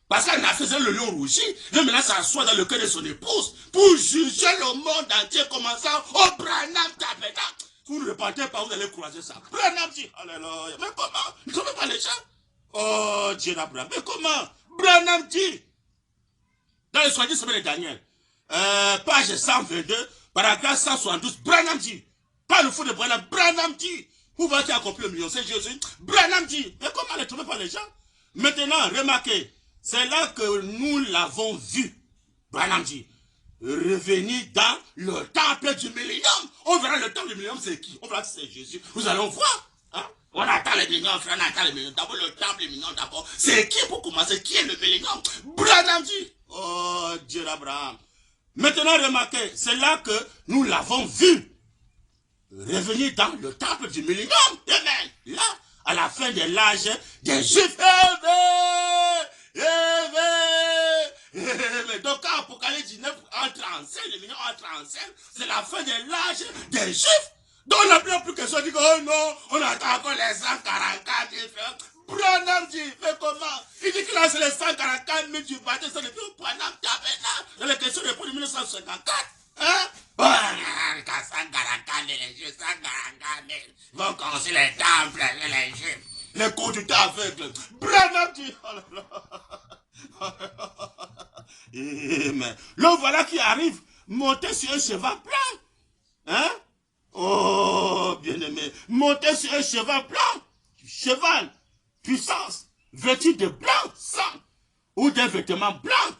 S2: Parce qu'en Afrique, c'est le lion rougi. Et maintenant, ça s'assoit dans le cœur de son épouse pour juger le monde entier, commençant au Branham Tabernacle. Vous ne repentez pas, vous allez croiser ça. Branham dit, alléluia. Mais comment? Vous ne trouvez pas les gens? Oh, Dieu d'Abraham. Mais comment? Branham dit. Dans le 70 semaines de Daniel, page 122, paragraphe 172, Branham dit. Pas le fou de Branham, Branham dit. Vous voyez qui a accompli le million, c'est Jésus. Branham dit. Mais comment ne trouvez pas les gens? Maintenant, remarquez, c'est là que nous l'avons vu. Branham dit. Revenir dans le temple du millénium. On verra le temple du millénium, c'est qui? On verra que c'est Jésus. Vous allez voir. Hein? On attend le millénium, frère, on attend le millénium. D'abord, le temple du millénium, d'abord. C'est qui pour commencer? Qui est le millénium? Branham dit. Oh, Dieu d'Abraham. Maintenant, remarquez, c'est là que nous l'avons vu. revenir dans le temple du millénium. Amen. Là, à la fin de l'âge des Juifs. Donc quand Apocalypse 19 entre en scène, le millénium entre en scène, c'est la fin de l'âge des Juifs. Donc on n'a plus question de dire, oh non, on attend encore les 144 000 frères. Branham dit, mais comment? Il dit que là c'est les 144 000 du baptême, c'est depuis Branham Tabernacle. C'est la question depuis 1954. Hein? Oh, 144 000 les Juifs, 144 000 vont construire les temples, les Juifs. Les conducteurs aveugles. Branham dit, oh là là. Mais le voilà qui arrive, monté sur un cheval blanc. Hein? Oh, bien-aimé, monté sur un cheval blanc. Cheval, puissance, vêtu de blanc, sang, ou d'un vêtement blanc,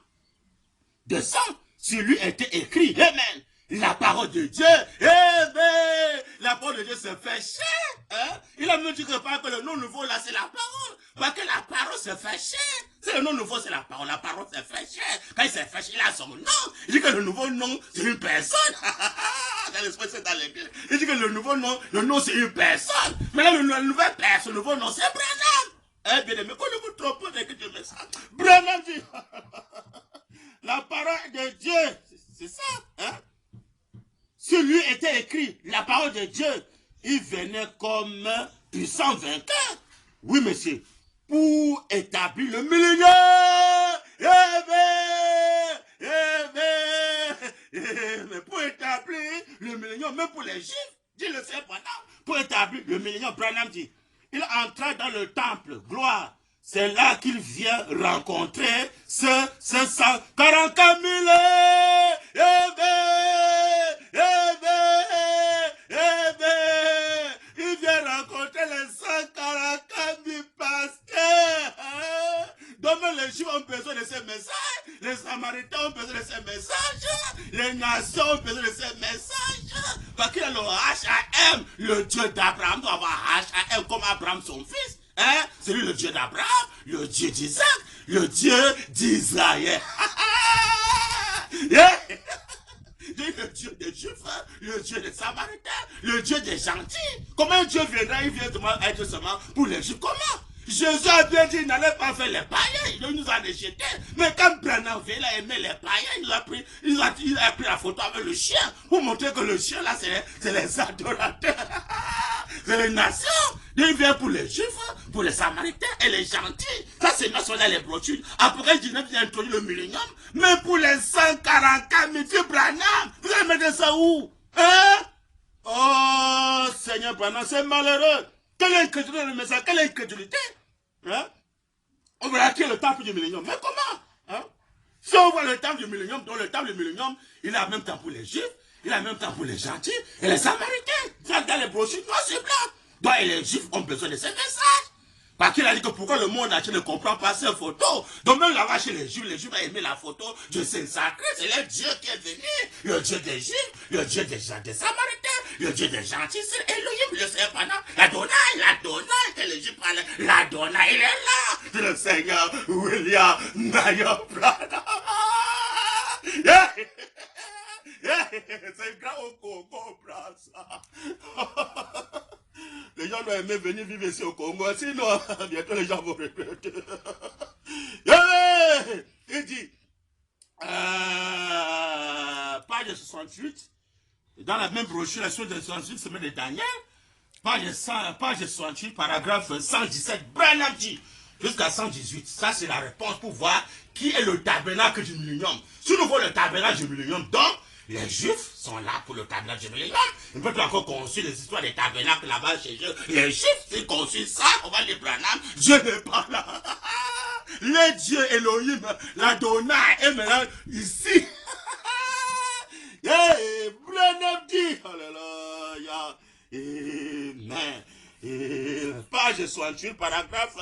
S2: de sang, sur lui était écrit, amen, la parole de Dieu, amen, la parole de Dieu se fait chair, hein? Il a même dit que le nom nouveau là c'est la parole, parce que la parole se fait chair, c'est le nom nouveau c'est la parole se fait chair, quand il se fait chair, il a son nom, il dit que le nouveau nom c'est une personne, dans l'esprit c'est dans l'église, il dit que le nouveau nom, le nom c'est une personne, mais là la nouvelle personne, le nouveau nom c'est Branham. Eh bien aimé, qu'on ne vous trompe pas que Dieu me ça. Branham dit, la parole de Dieu, c'est ça, hein? Sur lui était écrit, la parole de Dieu, il venait comme puissant vainqueur. Oui, monsieur, pour établir le millénaire. Mais pour établir le millénium, même pour les Juifs, dit le Seigneur Branham, pour établir le millénium, Branham dit, il entra dans le temple, gloire. C'est là qu'il vient rencontrer ce 544 000. Il vient rencontrer les 144 000 pasteurs. Donc les Juifs ont besoin de ces messages, les Samaritains ont besoin de ces messages, les nations ont besoin de ces messages. Parce qu'il a le H.A.M, le Dieu d'Abraham doit avoir H.A.M comme Abraham son fils. Hein? C'est lui le Dieu d'Abraham, le Dieu d'Isaac, le Dieu d'Israël. Le Dieu des Juifs, le Dieu des Samaritains, le Dieu des gentils. Comment Dieu viendra? Il vient être seulement pour les Juifs. Comment? Jésus a bien dit qu'il n'allait pas faire les païens, il nous a rejetés. Mais quand Branham vient, il a aimé les païens, il a pris la photo avec le chien pour montrer que le chien là, c'est les adorateurs. C'est les nations. Il vient pour les Juifs, pour les Samaritains et les gentils. Ça, c'est national les brochures. Après, 19 vient introduire le millénium. Mais pour les 144 000, Branham, vous allez mettre ça où? Hein? Oh, Seigneur Branham, c'est malheureux. Quelle incrédulité dans le message, quelle incrédulité. Hein? On verra qui est le temple du millénium. Mais comment? Hein? Si on voit le temple du millénium, dans le temple du millénium, il a en même temps pour les Juifs, il a en même temps pour les gentils et les Samaritains. Ça, dans les brochures, noir sur blanc. Donc, et les Juifs ont besoin de ces messages. Parce qu'il a dit que pourquoi le monde entier ne comprend pas ces photos. Donc même là-bas chez les Juifs ont aimé la photo du Saint-Sacré. C'est le Dieu qui est venu. Le Dieu des Juifs, le Dieu des Samaritains, le Dieu des gentils. C'est Elohim, le Seigneur pendant l'Adonai, que les Juifs parlent. L'Adonai, il est là. C'est le Seigneur William Nayo Branham. C'est grand qu'on comprend ça. Les gens doivent aimer venir vivre ici au Congo, sinon bientôt les gens vont regretter. Il dit, page 68, dans la même brochure, la chose de 68, semaine de Daniel, page 68, paragraphe 117, Branham dit, jusqu'à 118, ça c'est la réponse pour voir qui est le tabernacle du millénium. Si nous voyons le tabernacle du millénium, donc, les Juifs sont là pour le tabernacle du millénium. Ils peuvent encore construire les histoires des tabernacles là-bas chez eux. Les Juifs, s'ils construisent ça, on va les Branham. Dieu n'est pas là. Les dieux Elohim, l'Adonai est maintenant ici. Branham dit, alléluia, amen. Page 68, paragraphe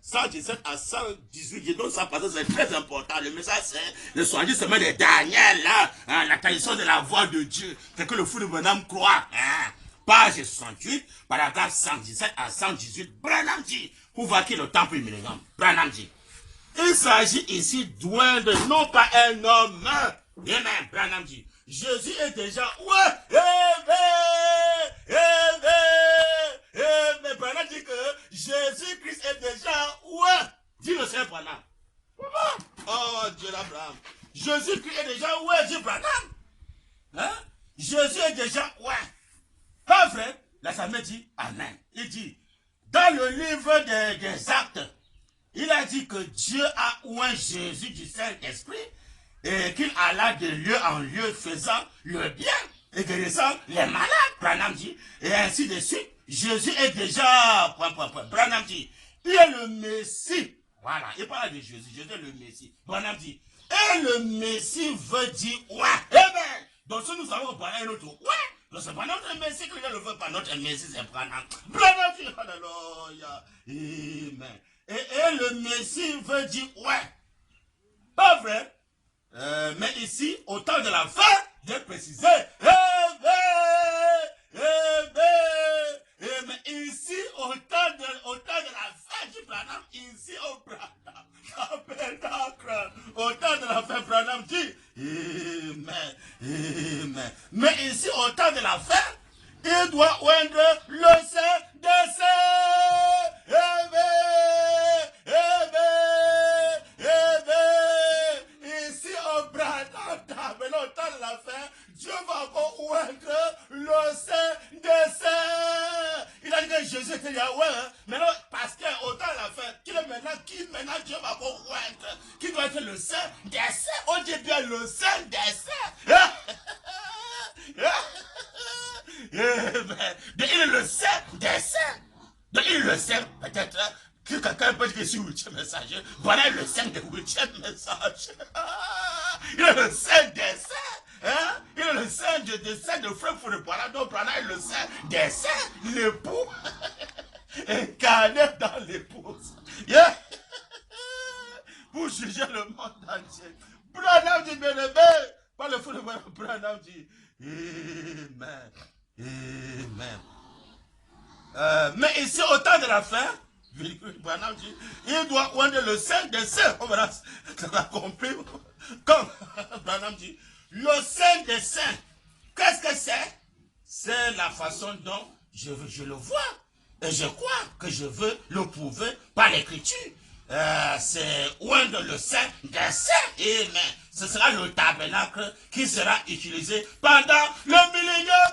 S2: 117 à 118, je donne ça parce que c'est très important. Le message c'est le 70 semaines de Daniel, hein, la tradition de la voix de Dieu. C'est que le fou de Branham croit. Hein. Page 68, paragraphe 117 à 118, Branham dit, pour voir qui est le temple du millénium. Branham dit, il s'agit ici d'oindre non pas un homme, Amen, Branham dit, Jésus est déjà ouais. Mais Branham dit que Jésus-Christ est déjà ouais. Dis le Seigneur Branham. Oh Dieu d'Abraham. Jésus-Christ est déjà ouais, dit Branham. Hein? Jésus est déjà ouais. Pas vrai? La Sainte dit Amen. Il dit, dans le livre des Actes, il a dit que Dieu a oint Jésus du Saint-Esprit et qu'il alla de lieu en lieu faisant le bien et guérissant les malades. Branham dit, et ainsi de suite. Jésus est déjà, Branham dit, il est le Messie. Voilà, il parle de Jésus, Jésus est le Messie. Branham dit, et le Messie veut dire ouais. Eh bien, donc si nous savons parler un autre ouais, donc c'est pas notre Messie qui ne le veut pas, notre Messie c'est Branham. Branham dit, alléluia, amen. Et le Messie veut dire ouais. Pas vrai? Mais ici, au temps de la fin, j'ai précisé. Mais ici, au temps de la fin du Branham, ici au Branham, au temps de la fin, Branham dit, amen. Mais ici, au temps de la fin, il doit oindre le sein des saints. Ici au Branham, au temps de la fin, Dieu va encore oindre le sein des saints. Il a dit que Jésus était Yahweh, hein? Maintenant, parce qu'au temps de la fin, qui maintenant Dieu va encore oindre, qui doit être le sein des saints. On dit bien le sein des saints. Il est le saint des saints. Donc il est le saint, peut-être, que quelqu'un peut dire que c'est 8e messager. Voilà le saint des 8e messager. Il est le saint des saints. Hein? Il est le saint des saints de Francfort de Branham. Donc Branham est le saint des saints, l'époux incarné dans l'épouse. Yeah. Pour juger le monde entier. Branham dit bien aimé. Par le fou de Branham dit amen. Amen. Mais ici, au temps de la fin, Branham dit, il doit oindre le sein des saints. On verra, ça va compris. Comme Branham dit, le sein des saints, qu'est-ce que c'est? C'est la façon dont je le vois. Et je crois que je veux le prouver par l'écriture. C'est oindre le sein des saints. Amen. Ce sera le tabernacle qui sera utilisé pendant le millénium.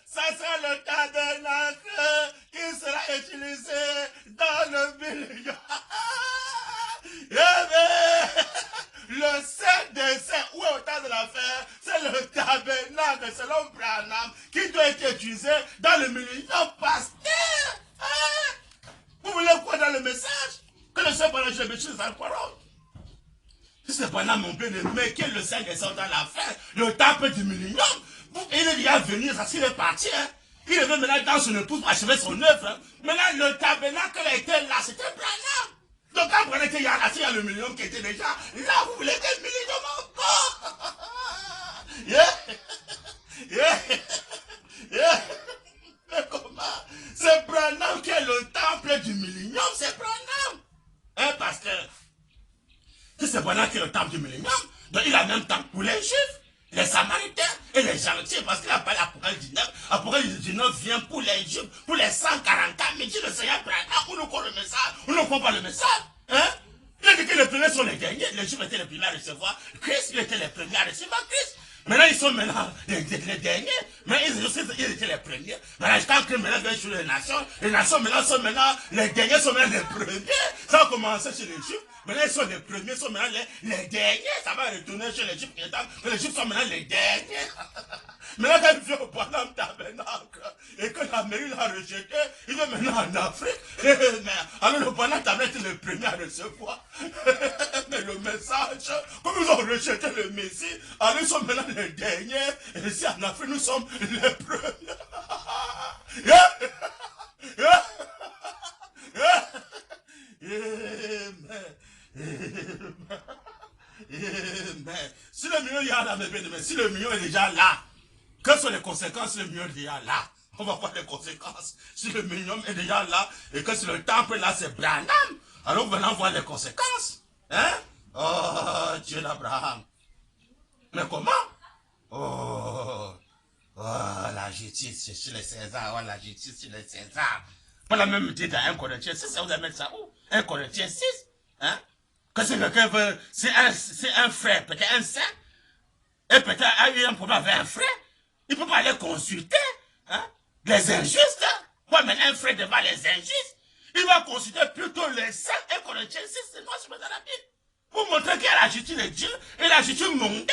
S2: Ça sera le tabernacle qui sera utilisé dans le millénium. Le sein des saints, où est au temps de la fin, c'est le tabernacle, selon Branham, qui doit être utilisé dans le millénium. Pasteur, vous voulez quoi dans le message? Que le Seigneur parle, je me suis dans la parole. Si c'est Branham, mon bien-aimé, qui est le sein des saints dans la fin, le temple du millénium, il est déjà venu, parce qu'il est parti, hein. Il est venu maintenant dans son épouse pour achever son œuvre. Hein. Maintenant, le tabernacle était là, c'était Branham. Donc quand Branham était là, il y a le millénium qui était déjà là, vous voulez que le millénium encore? Mais comment? C'est Branham qui est le temple du millénium, c'est Branham. Hein, pasteur? Si c'est Branham qui est le temple du millénium, donc il a même temps pour les Juifs, les Samaritains et les gentils, parce qu'il appelle Apocalypse 19. Apocalypse 19 vient pour les Juifs, pour les 144, mais dit le Seigneur Branham, on nous croit le message, on ne croit pas le message. Hein? Il a dit que les premiers sont les derniers, les Juifs étaient les premiers à recevoir Christ, ils étaient les premiers à recevoir Christ. Maintenant, ils sont maintenant les derniers, mais ils étaient les premiers. Maintenant, quand Christ maintenant vient sur les nations maintenant sont maintenant, les derniers sont maintenant les premiers. Ça a commencé chez les Juifs. Maintenant, ils sont les premiers, sont maintenant les derniers. Ça va retourner chez les Juifs. Les Juifs sont maintenant les derniers. Maintenant, quand il vient au Branham tabernacle et que l'Amérique l'a rejeté, il est maintenant en Afrique. Alors, le Branham tabernacle est le premier à recevoir. Mais le message, comme ils ont rejeté le Messie, alors ils sont maintenant les derniers. Et ici en Afrique, nous sommes les premiers. Amen. Si le million est là, mes bien-aimés, si le million est déjà là, quelles sont les conséquences si le million est déjà là? On va voir les conséquences. Si le million est déjà là, et que si le temple là, c'est Branham, Alors venons voir les conséquences. Hein? Oh, Dieu d'Abraham. Mais comment? Oh, la justice sur les Césars. Oh, la justice sur les Césars. On l'a même dit dans 1 Corinthiens 6, vous allez mettre ça où? 1 Corinthiens 6. Hein? Que si quelqu'un veut, c'est un frère, peut-être un saint, et peut-être a eu un problème avec un frère, il ne peut pas aller consulter hein, les injustes. Quoi, maintenant un frère devant les injustes, il va consulter plutôt les saints. 1 Corinthiens 6, c'est noir sur dans la Bible. Pour montrer qu'il y a la justice de Dieu et la justice mondaine.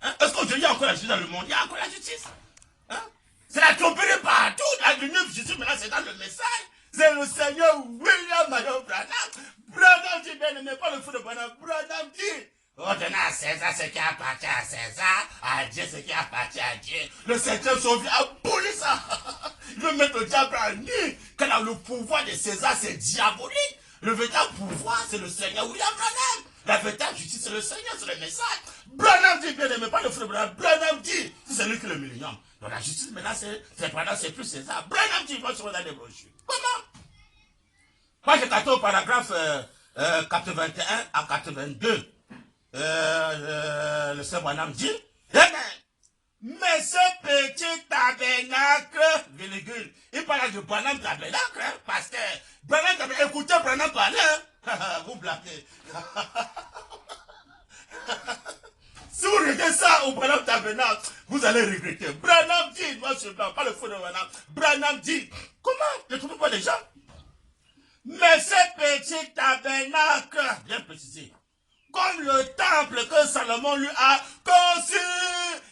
S2: Hein? Est-ce qu'aujourd'hui il y a encore la justice dans le monde? Il y a encore la justice. Hein? C'est la tromperie partout. La lumière de Jésus, maintenant, c'est dans le message. C'est le Seigneur William Marion Branham. Branham dit, bien aimé, pas le feu de Branham. Branham dit, ordonnez à César ce qui appartient à César, à Dieu ce qui appartient à Dieu. Le Seigneur sauve abolit ça. Il veut mettre le diable à nu. Quand le pouvoir de César, c'est diabolique. Le véritable pouvoir, c'est le Seigneur William Branham. La véritable justice, c'est le Seigneur, c'est le message. Branham dit, bien aimé, pas le feu de Branham. Branham dit, c'est lui qui est le millénium. Donc la justice, maintenant, c'est plus César. Branham dit, il va se dans les brochures. Comment? Moi, j'ai au paragraphe 81 à 82. Le Seigneur Branham dit, mais ce petit tabernacle, virgule, il parle de Branham tabernacle, hein, parce que Branham tabernacle, écoutez Branham parler, hein, vous blaguez. Si vous regardez ça au Branham tabernacle, vous allez regretter. Branham dit, moi je ne parle pas le faux de Branham, Branham dit, comment ne trouvez pas les gens? Mais ce petit tabernacle, bien précisé, comme le temple que Salomon lui a conçu,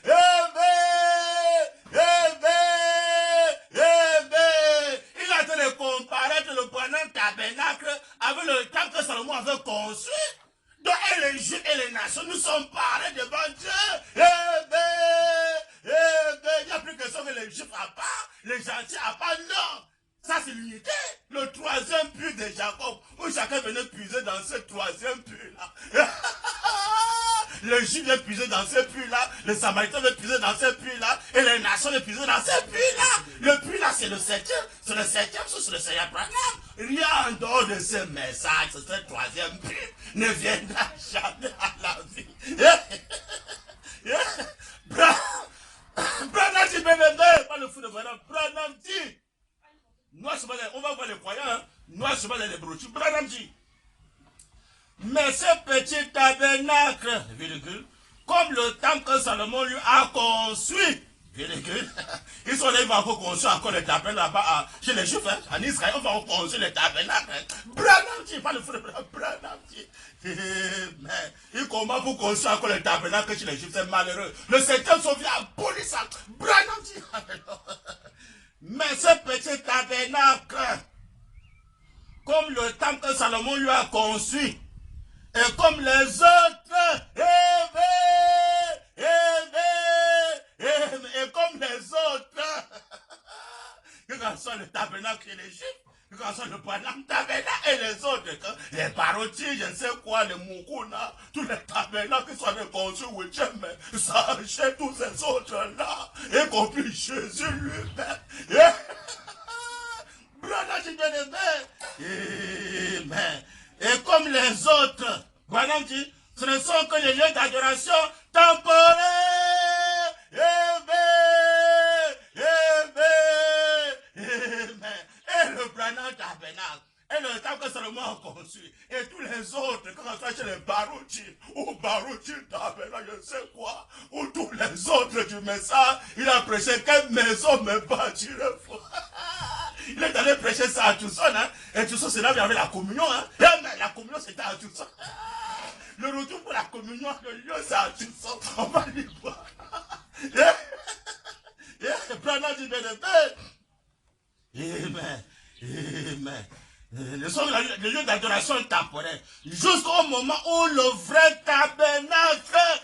S2: il a été de comparer le Branham tabernacle avec le temple que Salomon avait conçu. Donc, et les Juifs et les nations, nous sommes parés devant Dieu. Il n'y a plus question que les Juifs à part, les gentils à part, non. Ça, c'est l'unité. Le troisième puits de Jacob, où chacun venait puiser dans ce troisième puits-là. Les Juifs viennent puiser dans ce puits-là, les Samaritains viennent puiser dans ce puits-là, et les nations viennent puiser dans ce puits-là. Le puits-là, c'est le septième, c'est le Seigneur Branham. Rien en dehors de ce message, ce troisième puits, ne viendra jamais à la vie. Branham dit, pas le fou de Branham, Branham dit, on va voir les croyants, hein? Noir sur les brochures. Branham dit, mais ce petit tabernacle, virgule, comme le temple que Salomon lui a construit, virgule, ils sont là, ils vont encore construire encore les tabernacles là-bas, chez les Juifs, hein, en Israël, on va encore construire les tabernacles. Branham dit, pas le fou de Branham dit, mais il commence pour construire encore les tabernacles chez les Juifs, c'est malheureux. Le septième sauvé a aboli ça. Branham dit, mais ce petit tabernacle, comme le temple que Salomon lui a construit, et comme les autres, et comme les autres, que ce soit le tabernacle et les Juifs, que ce soit le tabernacle et les autres, les parotis, je ne sais quoi, les Mukuna, tous les tabernacles qui sont construits, sachez tous ces autres-là, y compris Jésus lui-même. Branham dit bien aimé. Amen. Et comme les autres, Branham dit, ce ne sont que les lieux d'adoration temporaires. Et le Branham tabernacle, et le temple que Salomon a conçu, et tous les autres, quand on soit chez les Baruchi, ou Baruchi tabernacle, je sais quoi, ou tous les autres du message, il a prêché quelle maison me bâtirait. Il est allé prêcher ça à Tucson, hein, et Tucson, c'est là où il y avait la communion, hein. Mais la communion, c'était à Tucson. Le retour pour la communion, le lieu, c'est à Tucson. On va lui voir. Branham dit, amen. Amen. Les lieux d'adoration temporaire. Jusqu'au moment où le vrai tabernacle,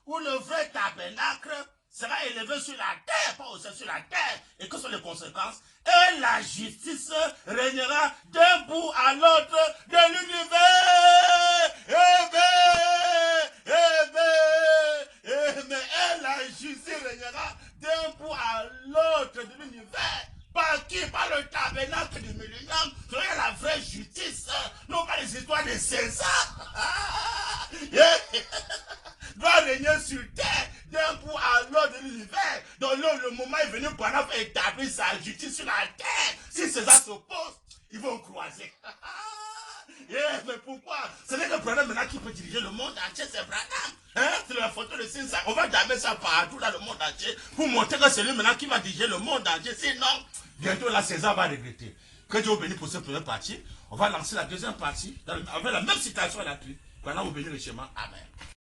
S2: où le vrai tabernacle sera élevé sur la terre, pas aussi sur la terre. Et que sont les conséquences? Et la justice régnera d'un bout à l'autre de l'univers. Et la justice régnera d'un bout à l'autre de l'univers. Par qui? Par le tabernacle. régner sur terre d'un bout à l'autre de l'univers. Donc le moment est venu pour établir sa justice sur la terre. Si César s'oppose, ils vont croiser. Yeah, mais pourquoi? Ce n'est que Branham maintenant qui peut diriger le monde entier, c'est Branham. Hein? C'est la photo de Sinsa. On va damer ça partout dans le monde entier pour montrer que c'est lui maintenant qui va diriger le monde entier. Sinon, bientôt là, César va regretter. Que Dieu vous bénisse pour cette première partie. On va lancer la deuxième partie avec la même citation à l'appui. Voilà, vous bénissez le chemin. Amen.